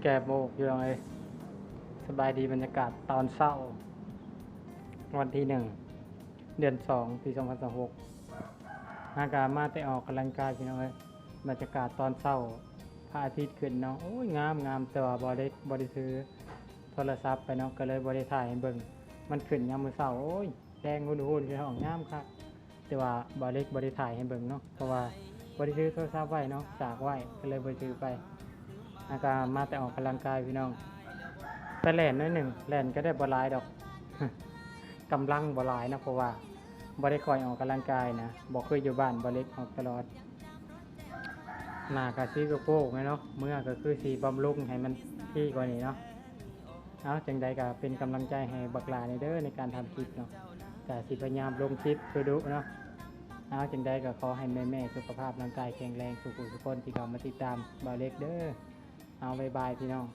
แก่โบกอยู่เลยสบายดีบรรยากาศตอนเช้าวันที่1 เดือน 2 ปี 2026อากาศมาแต่ออกกำลังกายพี่น้องบรรยากาศตอนเช้าพระอาทิตย์ขึ้นเนาะโอ้ยงามแต่ว่าบ่ได้ซื้อโทรศัพท์ไปเนาะก็เลยบ่ได้ถ่ายให้เบิ่งมันขึ้นยามมื้อเช้าโอ้ยแดงหุ่นๆพี่น้องงามคักแต่ว่าบ่ได้ถ่ายให้เบิ่งเนาะเพราะว่าบ่ได้ซื้อโทรศัพท์ไว้เนาะฝากไว้ก็เลยบ่ซื้อไปอากาศมาแต่ออกกำลังกายพี่น้องแต่แล่นน้อยหนึ่งแล่นก็ได้บ่หลายดอก กำลังบ่หลายนะเพราะว่าบ่ได้คอยออกกำลังกายนะบ่เคยอยู่บ้านบ่เล็กออกตลอดหน้าก็สีกระโปงเนาะเมื่อก็คือสีบำรุงให้มันที่กว่านี้เนาะเอาจังใดก็เป็นกำลังใจให้บักหลาในเด้อในการทำคลิปเนาะก็สิพยายามลงคลิปคือดุเนาะเอาจังใดก็ขอให้แม่ๆสุขภาพร่างกายแข็งแรงสุขทุกคนที่เข้ามาติดตามบ่เล็กเด้อเอาบ๊ายบายพี่น้อง